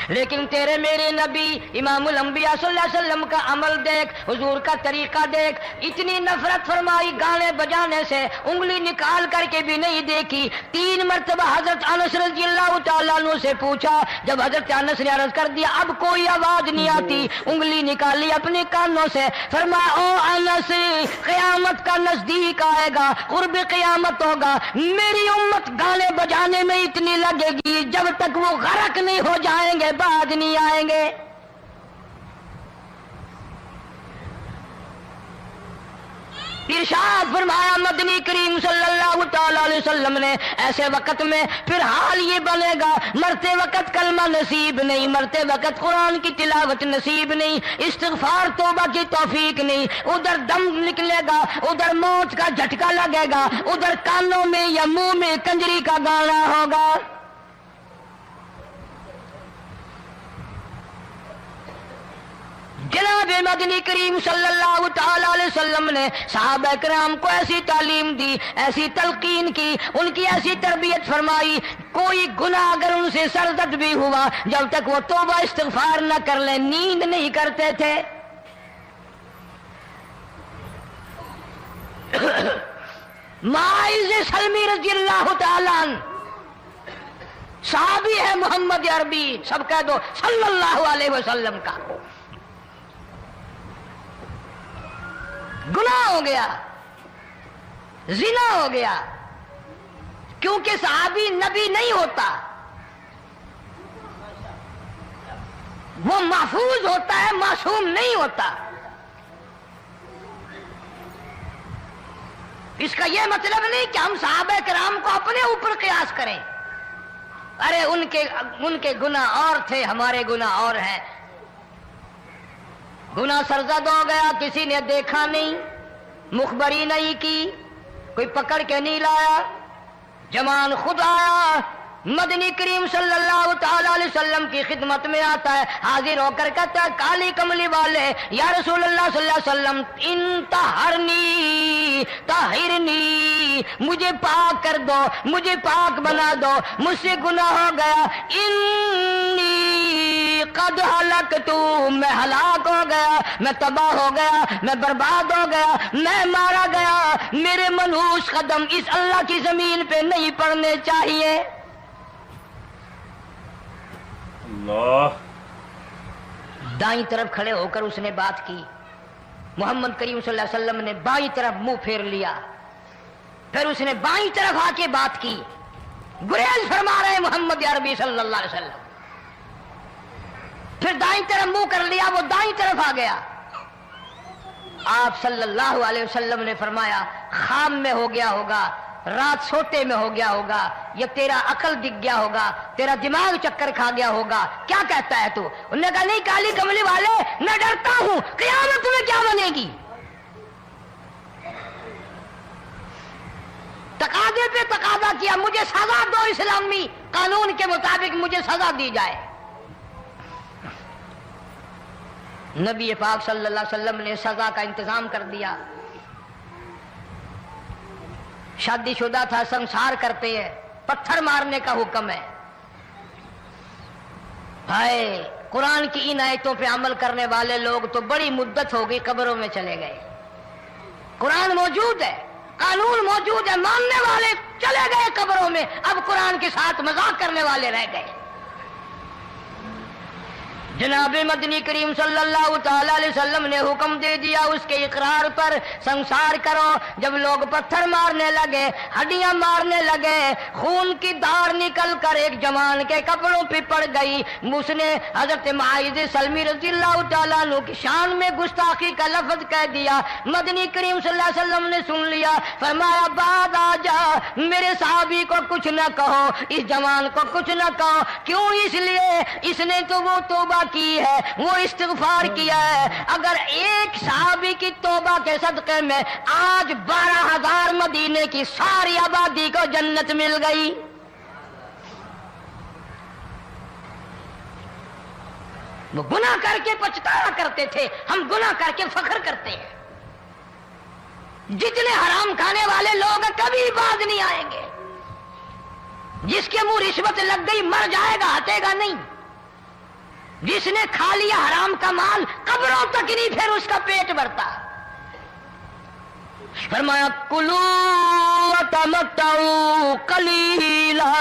لیکن تیرے میرے نبی امام الانبیاء صلی اللہ علیہ وسلم کا عمل دیکھ، حضور کا طریقہ دیکھ، اتنی نفرت فرمائی گانے بجانے سے، انگلی نکال کر کے بھی نہیں دیکھی۔ 3 مرتبہ حضرت انس رضی اللہ تعالیٰ عنہ سے پوچھا، جب حضرت انس نے عرض کر دیا اب کوئی آواز نہیں آتی، انگلی نکالی اپنے کانوں سے، فرمایا او انس قیامت کا نزدیک آئے گا، قرب قیامت ہوگا، میری امت گانے بجانے میں اتنی لگے گی جب تک وہ غرق نہیں ہو جائیں گے بعد نہیں آئیں گے۔ ارشاد فرمایا مدنی کریم صلی اللہ تعالی علیہ وسلم نے ایسے وقت میں پھر حال یہ بنے گا، مرتے وقت کلمہ نصیب نہیں، مرتے وقت قرآن کی تلاوت نصیب نہیں، استغفار توبہ کی توفیق نہیں، ادھر دم نکلے گا، ادھر موت کا جھٹکا لگے گا، ادھر کانوں میں یا منہ میں کنجری کا گانا ہوگا۔ جناب مدنی کریم صلی اللہ تعالی علیہ وسلم نے صحابہ کرام کو ایسی تعلیم دی، ایسی تلقین کی، ان کی ایسی تربیت فرمائی، کوئی گناہ اگر ان سے سرزد بھی ہوا جب تک وہ توبہ استغفار نہ کر لیں نیند نہیں کرتے تھے۔ معاذ سلمی رضی اللہ تعالیٰ عنہ صحابی ہے محمد عربی، سب کہہ دو صلی اللہ علیہ وسلم کا، گناہ ہو گیا، زنا ہو گیا، کیونکہ صحابی نبی نہیں ہوتا، وہ محفوظ ہوتا ہے، معصوم نہیں ہوتا۔ اس کا یہ مطلب نہیں کہ ہم صحابہ کرام کو اپنے اوپر قیاس کریں، ارے ان کے گناہ اور تھے، ہمارے گناہ اور ہیں۔ گناہ سرزد ہو گیا، کسی نے دیکھا نہیں، مخبری نہیں کی، کوئی پکڑ کے نہیں لایا، جوان خود آیا، مدنی کریم صلی اللہ تعالی علیہ وسلم کی خدمت میں آتا ہے، حاضر ہو کر کہتا ہے کالی کملی والے یا رسول اللہ صلی اللہ علیہ وسلم انطہرنی طہرنی، مجھے پاک کر دو، مجھے پاک بنا دو، مجھ سے گناہ ہو گیا، انی قد ہلکت، میں ہلاک ہو گیا، میں تباہ ہو گیا، میں برباد ہو گیا، میں مارا گیا، میرے منحوس قدم اس اللہ کی زمین پہ نہیں پڑنے چاہیے۔ اللہ، دائیں طرف کھڑے ہو کر اس نے بات کی، محمد کریم صلی اللہ علیہ وسلم نے بائیں طرف منہ پھیر لیا، پھر اس نے بائیں طرف آ کے بات کی، گریز فرما رہے محمد عربی صلی اللہ علیہ وسلم، پھر دائیں طرف منہ کر لیا، وہ دائیں طرف آ گیا۔ آپ صلی اللہ علیہ وسلم نے فرمایا خواب میں ہو گیا ہوگا، رات سوتے میں ہو گیا ہوگا، یا تیرا عقل دکھ گیا ہوگا، تیرا دماغ چکر کھا گیا ہوگا، کیا کہتا ہے تو؟ انہوں نے کہا نہیں کالی کملی والے میں ڈرتا ہوں، قیامت میں کیا بنے گی؟ تقاضے پہ تقاضا کیا، مجھے سزا دو، اسلامی قانون کے مطابق مجھے سزا دی جائے۔ نبی پاک صلی اللہ علیہ وسلم نے سزا کا انتظام کر دیا. شادی شدہ تھا، سنسار کرتے ہیں، پتھر مارنے کا حکم ہے. ہائے قرآن کی ان آیتوں پہ عمل کرنے والے لوگ تو بڑی مدت ہو گئی قبروں میں چلے گئے. قرآن موجود ہے، قانون موجود ہے، ماننے والے چلے گئے قبروں میں، اب قرآن کے ساتھ مذاق کرنے والے رہ گئے. جناب مدنی کریم صلی اللہ تعالی علیہ وسلم نے حکم دے دیا اس کے اقرار پر سنسار کرو. جب لوگ پتھر مارنے لگے، ہڈیاں مارنے لگے، خون کی دھار نکل کر ایک جوان کے کپڑوں پہ پڑ گئی. اس نے حضرت معاذ سلمی رضی اللہ تعالیٰ عنہ کی شان میں گستاخی کا لفظ کہہ دیا. مدنی کریم صلی اللہ علیہ وسلم نے سن لیا، فرمایا بعد آ جا، میرے صحابی کو کچھ نہ کہو، اس جوان کو کچھ نہ کہو. کیوں؟ اس لیے اس نے تو وہ توبہ کی ہے، وہ استغفار کیا ہے. اگر ایک صحابی کی توبہ کے صدقے میں آج 12,000 مدینے کی ساری آبادی کو جنت مل گئی. وہ گناہ کر کے پچھتایا کرتے تھے، ہم گناہ کر کے فخر کرتے ہیں. جتنے حرام کھانے والے لوگ کبھی باز نہیں آئیں گے. جس کے منہ رشوت لگ گئی مر جائے گا، ہٹے گا نہیں. جس نے کھا لیا حرام کا مال قبروں تک نہیں پھر اس کا پیٹ بھرتا. فرمایا کلو وتمتعوا قلیلا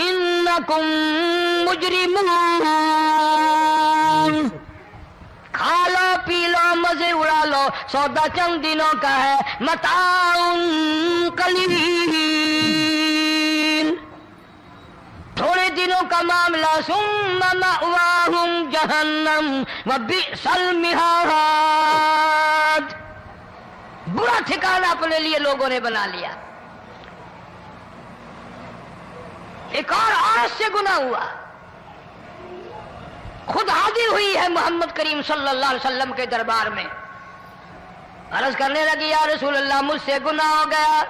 انکم مجرمون. کھا لو پی لو مزے اڑا لو، سودا چند دنوں کا ہے. متاع قلیل، تھوڑے دنوں کا معاملہ. ثم مأواہم جہنم وبئس المہاد. برا ٹھکانہ اپنے لیے لوگوں نے بنا لیا. ایک اور عورت سے گناہ ہوا، خود حاضر ہوئی ہے محمد کریم صلی اللہ علیہ وسلم کے دربار میں. عرض کرنے لگی یا رسول اللہ مجھ سے گناہ ہو گیا،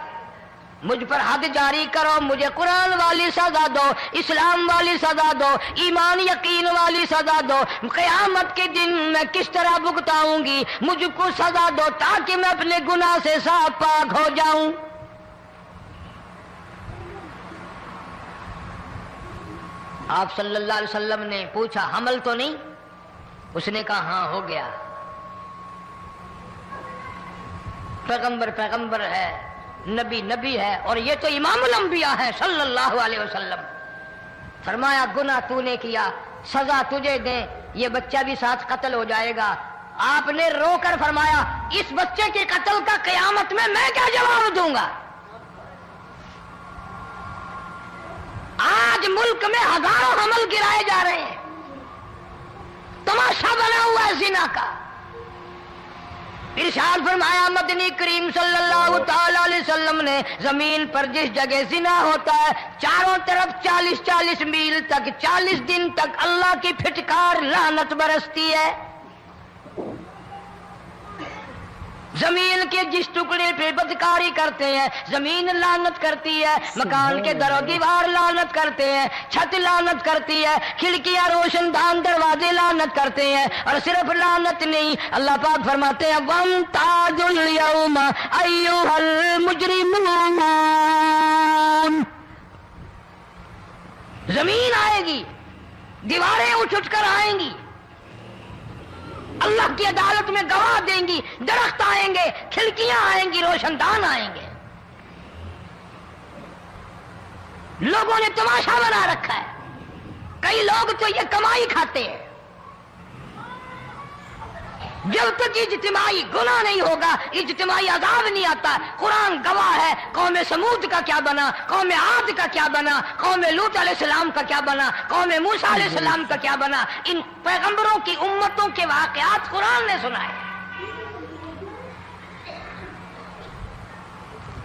مجھ پر حد جاری کرو، مجھے قرآن والی سزا دو، اسلام والی سزا دو، ایمان یقین والی سزا دو. قیامت کے دن میں کس طرح بھگتاؤں گی، مجھ کو سزا دو تاکہ میں اپنے گناہ سے صاف پاک ہو جاؤں. آپ صلی اللہ علیہ وسلم نے پوچھا حمل تو نہیں؟ اس نے کہا ہاں ہو گیا. پیغمبر ہے، نبی ہے، اور یہ تو امام الانبیاء ہے صلی اللہ علیہ وسلم. فرمایا گناہ تو نے کیا، سزا تجھے دیں، یہ بچہ بھی ساتھ قتل ہو جائے گا. آپ نے رو کر فرمایا اس بچے کے قتل کا قیامت میں کیا جواب دوں گا؟ آج ملک میں ہزاروں حمل گرائے جا رہے ہیں، تماشا بنا ہوا ہے زنا کا. ارشاد فرمایا مدنی کریم صلی اللہ تعالی علیہ وسلم نے زمین پر جس جگہ زنا ہوتا ہے چاروں طرف 40 میل تک 40 دن تک اللہ کی پھٹکار لعنت برستی ہے. زمین کے جس ٹکڑے پہ بدکاری کرتے ہیں زمین لعنت کرتی ہے، مکان کے در و دیوار لعنت کرتے ہیں، چھت لعنت کرتی ہے، کھڑکیاں روشن دان دروازے لعنت کرتے ہیں. اور صرف لعنت نہیں، اللہ پاک فرماتے ہیں وَامْتَازُوا الْيَوْمَ أَيُّهَا الْمُجْرِمُونَ. زمین آئے گی، دیواریں اٹھ کر آئیں گی، اللہ کی عدالت میں گواہ دیں گی، درخت آئیں گے، کھڑکیاں آئیں گی، روشن دان آئیں گے. لوگوں نے تماشا بنا رکھا ہے. کئی لوگ تو یہ کمائی کھاتے ہیں. جب تک اجتماعی گناہ نہیں ہوگا اجتماعی عذاب نہیں آتا. قرآن گواہ ہے، قوم سمود کا کیا بنا، قوم عاد کا کیا بنا، قوم لوط علیہ السلام کا کیا بنا، قوم موسیٰ علیہ السلام کا کیا بنا. ان پیغمبروں کی امتوں کے واقعات قرآن نے سنائے.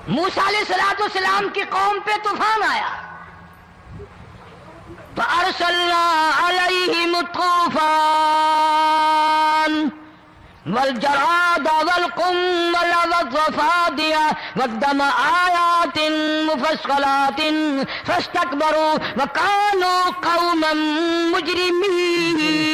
موسیٰ علیہ السلام کی قوم پہ طوفان آیا، فَأَرْسَلْنَا عَلَيْهِمُ الطُّوفَانَ والجراد والقمل والضفادع والدم آيات مفصلات فاستكبروا وكانوا قوما مجرمين.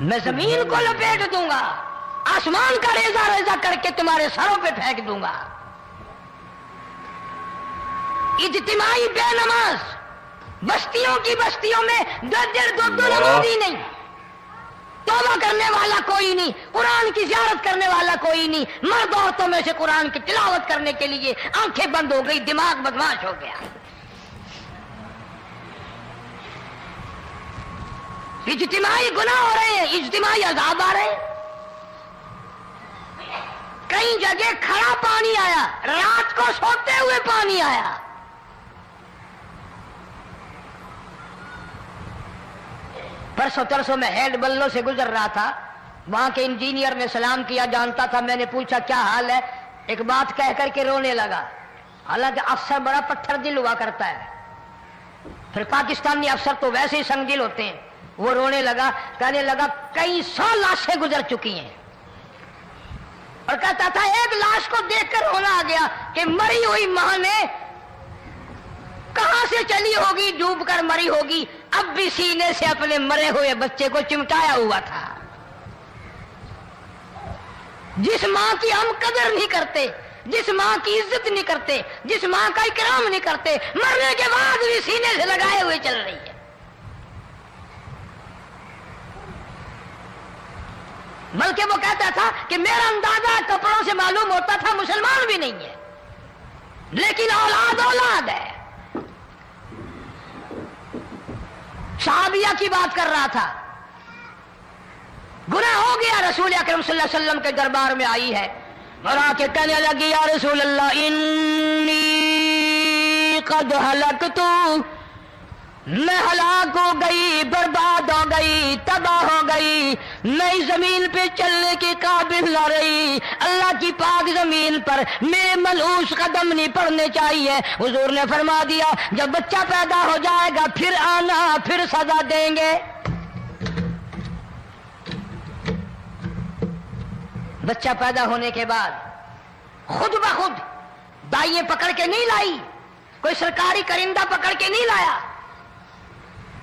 میں زمین کو لپیٹ دوں گا، آسمان کا ریزہ ریزہ کر کے تمہارے سروں پہ پھینک دوں گا۔ اجتماعی بے نماز، بستیوں کی بستیوں میں دو نمازی نہیں، توبہ کرنے والا کوئی نہیں، قرآن کی زیارت کرنے والا کوئی نہیں، مرد عورتوں میں سے قرآن کی تلاوت کرنے کے لیے آنکھیں بند ہو گئی، دماغ بدماش ہو گیا۔ اجتماعی گناہ ہو رہے ہیں، اجتماعی عذاب آ رہے ہیں۔ کئی جگہ کھڑا پانی آیا، رات کو سوتے ہوئے پانی آیا۔ پرسوں ترسوں میں ہیڈ بلوں سے گزر رہا تھا، وہاں کے انجینئر نے سلام کیا، جانتا تھا، میں نے پوچھا کیا حال ہے، ایک بات کہہ کر کے رونے لگا، حالانکہ افسر بڑا پتھر دل ہوا کرتا ہے، پھر پاکستانی افسر تو ویسے ہی سنگ دل ہوتے ہیں۔ وہ رونے لگا، کہنے لگا کئی 100 لاشیں گزر چکی ہیں، اور کہتا تھا ایک لاش کو دیکھ کر رونا آ گیا کہ مری ہوئی ماں نے کہاں سے چلی ہوگی، ڈوب کر مری ہوگی، اب بھی سینے سے اپنے مرے ہوئے بچے کو چمٹایا ہوا تھا۔ جس ماں کی ہم قدر نہیں کرتے، جس ماں کی عزت نہیں کرتے، جس ماں کا اکرام نہیں کرتے، مرنے کے بعد بھی سینے سے لگائے ہوئے چل رہی ہے۔ بلکہ وہ کہتا تھا کہ میرا اندازہ کپڑوں سے معلوم ہوتا تھا مسلمان بھی نہیں ہے، لیکن اولاد اولاد ہے۔ صحابیہ کی بات کر رہا تھا، گناہ ہو گیا، رسول اکرم صلی اللہ علیہ وسلم کے دربار میں آئی ہے اور آ کے کہنے لگی یا رسول اللہ انی قد ہلکت، میں ہلاک ہو گئی، برباد ہو گئی، تباہ ہو گئی، میں اس زمین پہ چلنے کے قابل نہ رہی، اللہ کی پاک زمین پر میرے ملعوس قدم نہیں پڑنے چاہیے۔ حضور نے فرما دیا جب بچہ پیدا ہو جائے گا پھر آنا، پھر سزا دیں گے۔ بچہ پیدا ہونے کے بعد خود بخود دائیں پکڑ کے نہیں لائی، کوئی سرکاری کرندہ پکڑ کے نہیں لایا،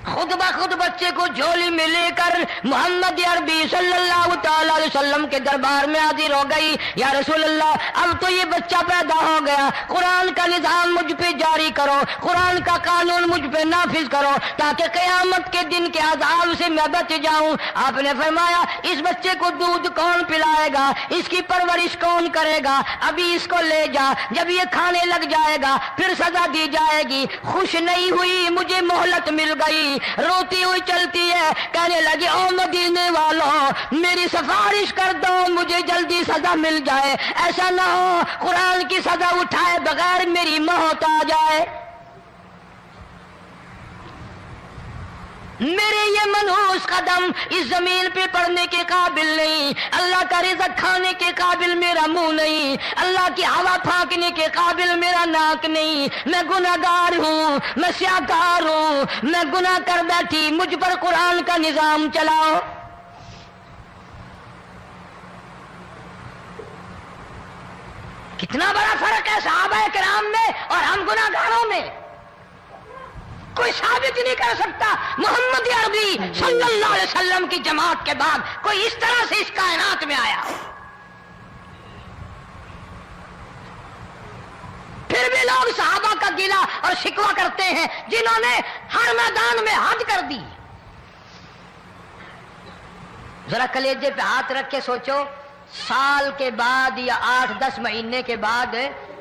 خود بخود بچے کو جھولی میں لے کر محمد عربی صلی اللہ تعالی علیہ وسلم کے دربار میں حاضر ہو گئی۔ یا رسول اللہ اب تو یہ بچہ پیدا ہو گیا، قرآن کا نظام مجھ پہ جاری کرو، قرآن کا قانون مجھ پہ نافذ کرو تاکہ قیامت کے دن کے عذاب سے میں بچ جاؤں۔ آپ نے فرمایا اس بچے کو دودھ کون پلائے گا، اس کی پرورش کون کرے گا، ابھی اس کو لے جا، جب یہ کھانے لگ جائے گا پھر سزا دی جائے گی۔ خوش نہیں ہوئی، مجھے مہلت مل گئی، روتی ہوئی چلتی ہے، کہنے لگی او مدینے والوں میری سفارش کر دو، مجھے جلدی سزا مل جائے، ایسا نہ ہو قرآن کی سزا اٹھائے بغیر میری موت آ جائے۔ میرے یہ منحوس قدم اس زمین پہ پڑنے کے قابل نہیں، اللہ کا رزق کھانے کے قابل میرا منہ نہیں، اللہ کی ہوا پھانکنے کے قابل میرا ناک نہیں، میں گناہگار ہوں، میں سیاکار ہوں، میں گناہ کر بیٹھی، مجھ پر قرآن کا نظام چلاؤ۔ کتنا بڑا فرق ہے صحابہ کرام میں اور ہم گناہگاروں میں، کوئی ثابت نہیں کر سکتا۔ محمد عربی صلی اللہ علیہ وسلم کی جماعت کے بعد کوئی اس طرح سے اس کائنات میں آیا، پھر بھی لوگ صحابہ کا گلہ اور شکوہ کرتے ہیں جنہوں نے ہر میدان میں حد کر دی۔ ذرا کلیجے پہ ہاتھ رکھ کے سوچو، سال کے بعد یا 8-10 مہینے کے بعد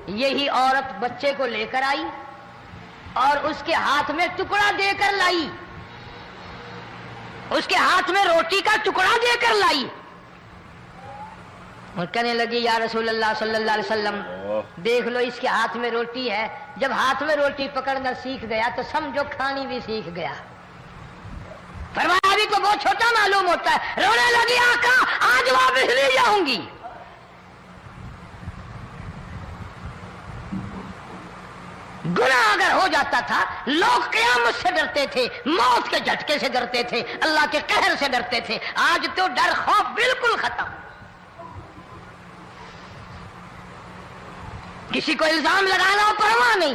یہی عورت بچے کو لے کر آئی اور اس کے ہاتھ میں ٹکڑا دے کر لائی، اس کے ہاتھ میں روٹی کا ٹکڑا دے کر لائی اور کہنے لگی یا رسول اللہ صلی اللہ علیہ وسلم دیکھ لو اس کے ہاتھ میں روٹی ہے، جب ہاتھ میں روٹی پکڑنا سیکھ گیا تو سمجھو کھانی بھی سیکھ گیا۔ فرمایا ابھی تو بہت چھوٹا معلوم ہوتا ہے، رونے لگی آقا آج واپس لے جاؤں گی۔ گناہ اگر ہو جاتا تھا لوگ قیامت سے ڈرتے تھے، موت کے جھٹکے سے ڈرتے تھے، اللہ کے قہر سے ڈرتے تھے، آج تو ڈر خوف بالکل ختم۔ کسی کو الزام لگانا ہو پرواہ نہیں،